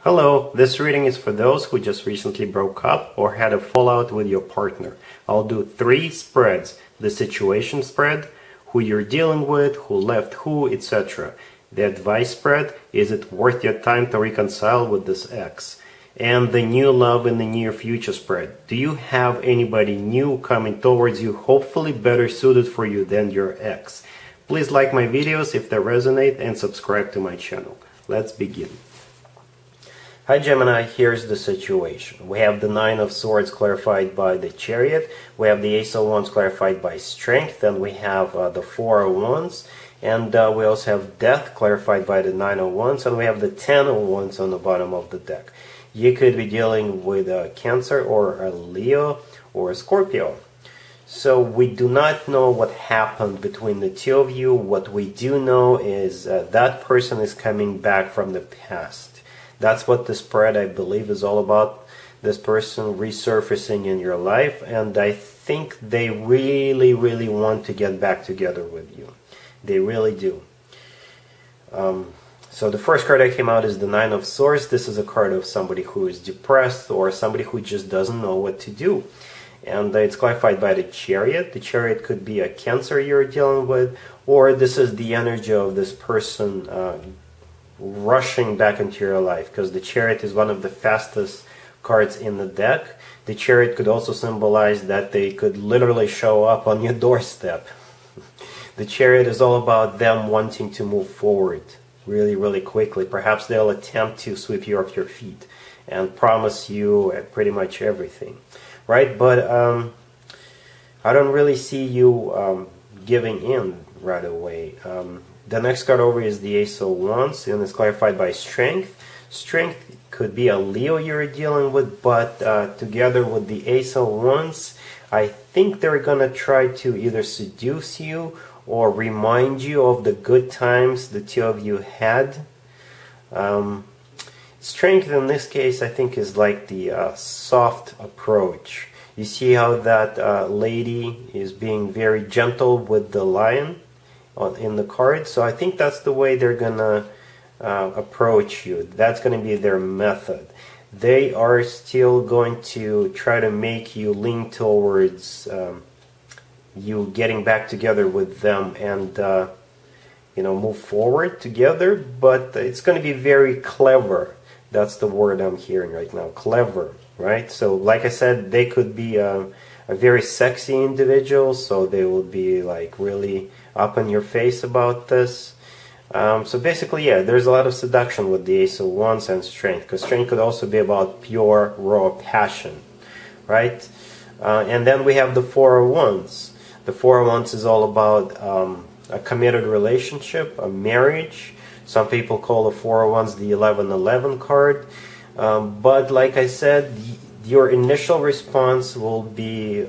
Hello, this reading is for those who just recently broke up or had a fallout with your partner. I'll do 3 spreads: the situation spread, who you're dealing with, who left who, etc. The advice spread, is it worth your time to reconcile with this ex? And the new love in the near future spread, do you have anybody new coming towards you, hopefully better suited for you than your ex? Please like my videos if they resonate and subscribe to my channel. Let's begin. Hi Gemini, here's the situation. We have the Nine of Swords clarified by the Chariot, we have the Ace of Wands clarified by Strength, and we have the Four of Wands, and we also have Death clarified by the Nine of Wands, and we have the Ten of Wands on the bottom of the deck. You could be dealing with a Cancer or a Leo or a Scorpio. So we do not know what happened between the two of you. What we do know is that person is coming back from the past. That's what the spread, I believe, is all about. This person resurfacing in your life, and I think they really want to get back together with you. They really do. So the first card that came out is the Nine of Swords. This is a card of somebody who is depressed or somebody who just doesn't know what to do. And it's clarified by the Chariot. The Chariot could be a Cancer you're dealing with, or this is the energy of this person rushing back into your life, because the Chariot is one of the fastest cards in the deck. The Chariot could also symbolize that they could literally show up on your doorstep. The Chariot is all about them wanting to move forward really quickly. Perhaps they'll attempt to sweep you off your feet and promise you pretty much everything, right? But I don't really see you giving in right away. The next card over is the Ace of Wands, and it's clarified by Strength. Strength could be a Leo you're dealing with, but together with the Ace of Wands, I think they're gonna try to either seduce you or remind you of the good times the two of you had. Strength in this case, I think, is like the soft approach. You see how that lady is being very gentle with the lion in the card, so I think that's the way they're gonna approach you. That's gonna be their method. They are still going to try to make you lean towards you getting back together with them and move forward together, but it's going to be very clever. That's the word I'm hearing right now, clever, right? So like I said, they could be a very sexy individual, so they will be like really up in your face about this. So basically, yeah, there's a lot of seduction with the Ace of Wands and Strength, because Strength could also be about pure, raw passion, right? And then we have the Four of Wands. The Four of Wands is all about a committed relationship, a marriage. Some people call the Four of Wands the 11-11 card. But like I said, your initial response will be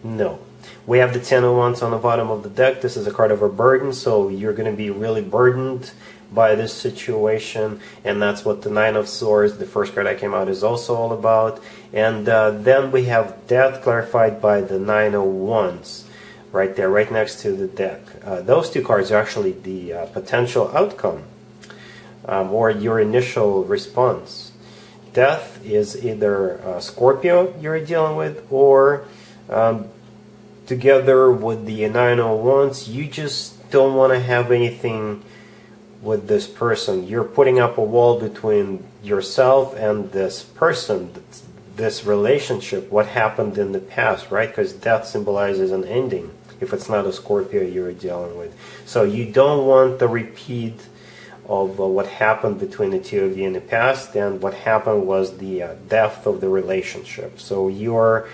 no. We have the Ten of Wands on the bottom of the deck. This is a card of a burden, so you're going to be really burdened by this situation, and that's what the Nine of Swords, the first card that came out, is also all about. And then we have Death clarified by the Nine of Wands right there, right next to the deck. Those two cards are actually the potential outcome or your initial response. Death is either Scorpio you're dealing with, or together with the Nine of Wands, you just don't want to have anything with this person. You're putting up a wall between yourself and this person, this relationship, what happened in the past, right? Because death symbolizes an ending if it's not a Scorpio you're dealing with. So you don't want the repeat of what happened between the two of you in the past, and what happened was the death of the relationship. So you're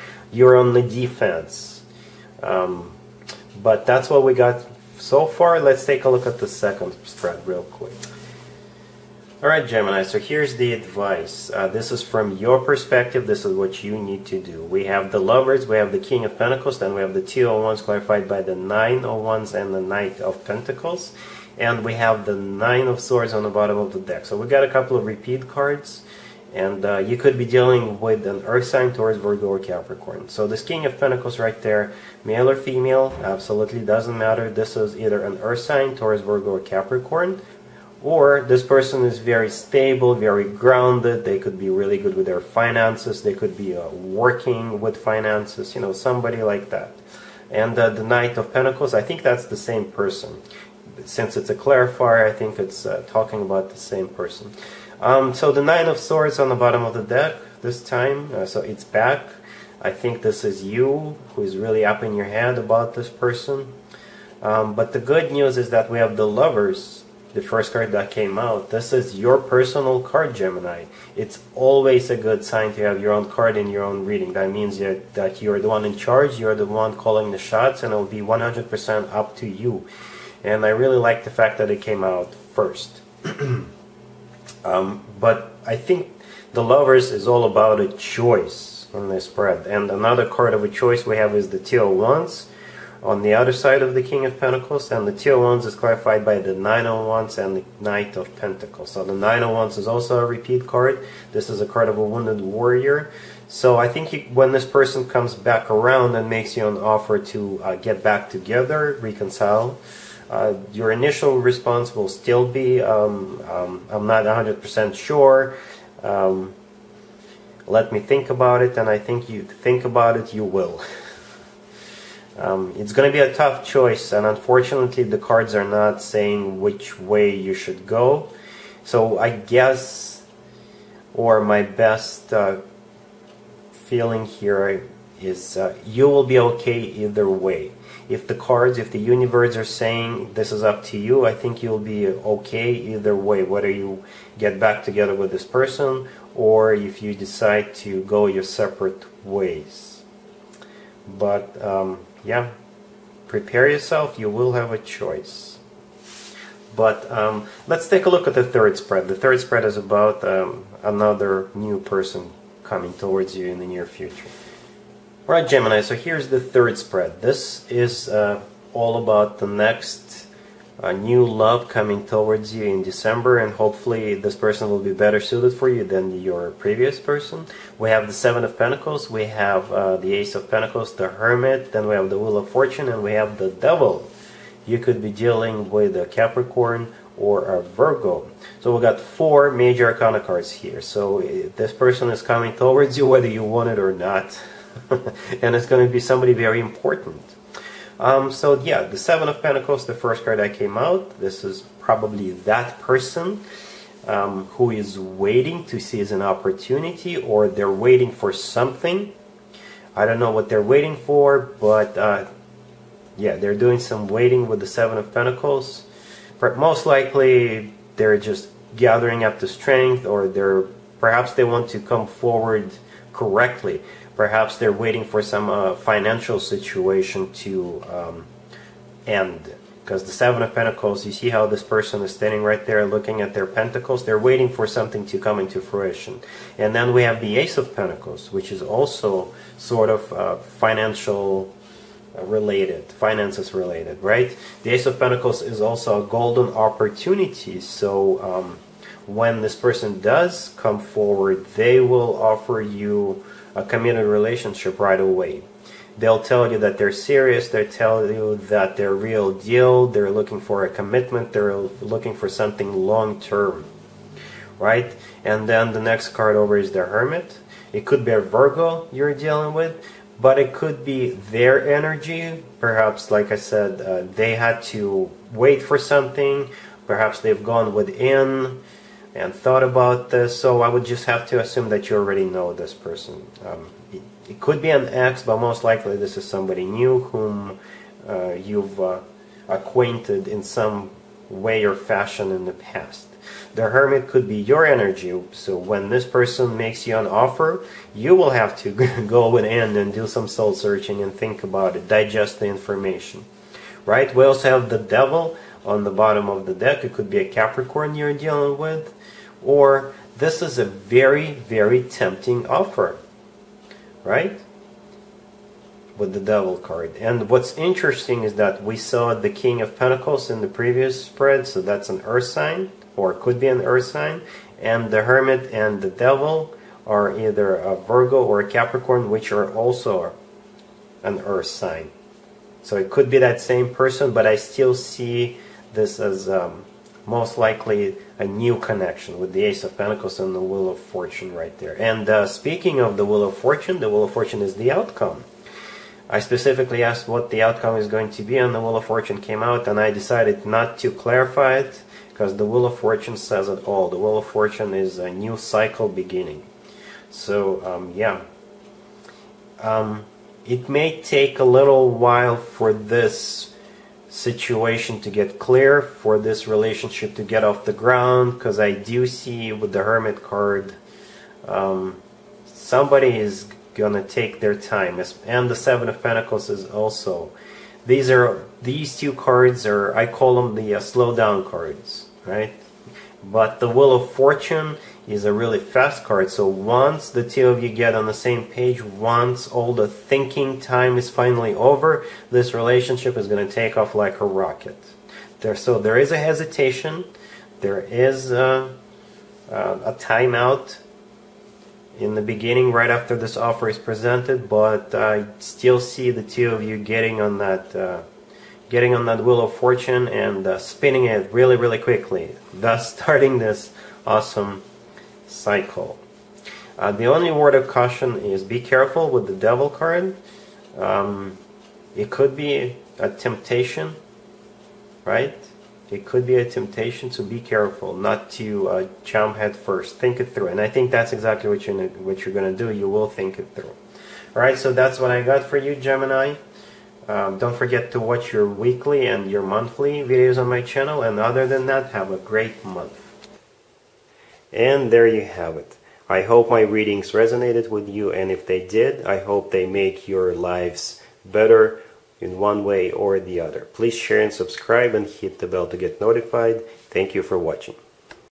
on the defense. But that's what we got so far. Let's take a look at the second spread real quick. Alright Gemini, so here's the advice. This is from your perspective. This is what you need to do. We have the Lovers, we have the King of Pentacles, then we have the Two of Wands clarified by the Nine of Wands and the Knight of Pentacles. And we have the Nine of Swords on the bottom of the deck. So we got a couple of repeat cards. And you could be dealing with an Earth sign, Taurus, Virgo, or Capricorn. So this King of Pentacles right there, male or female, absolutely doesn't matter. This is either an Earth sign, Taurus, Virgo, or Capricorn, Or this person is very stable, very grounded. They could be really good with their finances. They could be working with finances, you know, somebody like that. And the Knight of Pentacles, I think that's the same person. Since it's a clarifier, I think it's talking about the same person. So the Nine of Swords on the bottom of the deck this time, so it's back. I think this is you who is really up in your head about this person. But the good news is that we have the Lovers, the first card that came out. This is your personal card, Gemini. It's always a good sign to have your own card in your own reading. That means that you're the one in charge, you're the one calling the shots, and it'll be 100% up to you. And I really like the fact that it came out first. But I think the Lovers is all about a choice in this spread. And another card of a choice we have is the Two of Wands on the other side of the King of Pentacles, and the Two of Wands is clarified by the Nine of Wands and the Knight of Pentacles. So the Nine of Wands is also a repeat card. This is a card of a wounded warrior. So I think when this person comes back around and makes you an offer to get back together, reconcile, your initial response will still be, I'm not 100% sure. Let me think about it, and I think you think about it, you will. It's going to be a tough choice, and unfortunately the cards are not saying which way you should go. So I guess, or my best feeling here is you will be okay either way. If the universe are saying this is up to you, I think you'll be okay either way, whether you get back together with this person or if you decide to go your separate ways. But yeah, prepare yourself, you will have a choice. But let's take a look at the third spread. The third spread is about another new person coming towards you in the near future. Alright, Gemini, so here's the third spread. This is all about the next new love coming towards you in December, and hopefully this person will be better suited for you than your previous person. We have the Seven of Pentacles, we have the Ace of Pentacles, the Hermit, then we have the Wheel of Fortune, and we have the Devil. You could be dealing with a Capricorn or a Virgo. So we got four major arcana cards here. So this person is coming towards you whether you want it or not. And it's going to be somebody very important. So yeah, the Seven of Pentacles, the first card that came out, this is probably that person who is waiting to seize an opportunity, or they're waiting for something. I don't know what they're waiting for, but yeah, they're doing some waiting with the Seven of Pentacles. But most likely they're just gathering up the strength, or perhaps they want to come forward correctly. Perhaps they're waiting for some financial situation to end. Because the Seven of Pentacles, you see how this person is standing right there looking at their pentacles? They're waiting for something to come into fruition. And then we have the Ace of Pentacles, which is also sort of financial related, finances related, right? The Ace of Pentacles is also a golden opportunity. So when this person does come forward, they will offer you a committed relationship right away. They'll tell you that they're serious, they'll tell you that they're real deal, they're looking for a commitment, they're looking for something long term, right? And then the next card over is the Hermit. It could be a Virgo you're dealing with, but it could be their energy. Perhaps, like I said, they had to wait for something, perhaps they've gone within and thought about this, so I would just have to assume that you already know this person. It could be an ex, but most likely this is somebody new whom you've acquainted in some way or fashion in the past. The Hermit could be your energy, so when this person makes you an offer, you will have to go within and do some soul searching and think about it, digest the information. Right? We also have the Devil on the bottom of the deck. It could be a Capricorn you're dealing with, or this is a very, very tempting offer, right? With the Devil card. And what's interesting is that we saw the King of Pentacles in the previous spread, so that's an earth sign, or could be an earth sign, and the Hermit and the Devil are either a Virgo or a Capricorn, which are also an earth sign. So it could be that same person, but I still see this as most likely a new connection with the Ace of Pentacles and the Wheel of Fortune right there. And speaking of the Wheel of Fortune, the Wheel of Fortune is the outcome. I specifically asked what the outcome is going to be, and the Wheel of Fortune came out, and I decided not to clarify it because the Wheel of Fortune says it all. The Wheel of Fortune is a new cycle beginning. So yeah, it may take a little while for this situation to get clear, for this relationship to get off the ground, because I do see with the Hermit card somebody is gonna take their time, and the Seven of Pentacles is also. These two cards are, I call them the slow down cards, right? But the Wheel of Fortune is a really fast card, so once the two of you get on the same page, once all the thinking time is finally over, this relationship is going to take off like a rocket. So there is a hesitation, there is a timeout in the beginning right after this offer is presented, but I still see the two of you getting on that Wheel of Fortune and spinning it really, really quickly, thus starting this awesome cycle. The only word of caution is be careful with the Devil card. It could be a temptation, right? It could be a temptation, so be careful not to jump head first. Think it through, and I think that's exactly what you're going to do. You will think it through. Alright, so that's what I got for you, Gemini. Don't forget to watch your weekly and your monthly videos on my channel, and other than that, have a great month. And there you have it. I hope my readings resonated with you, and if they did, I hope they make your lives better in one way or the other. Please share and subscribe and hit the bell to get notified. Thank you for watching.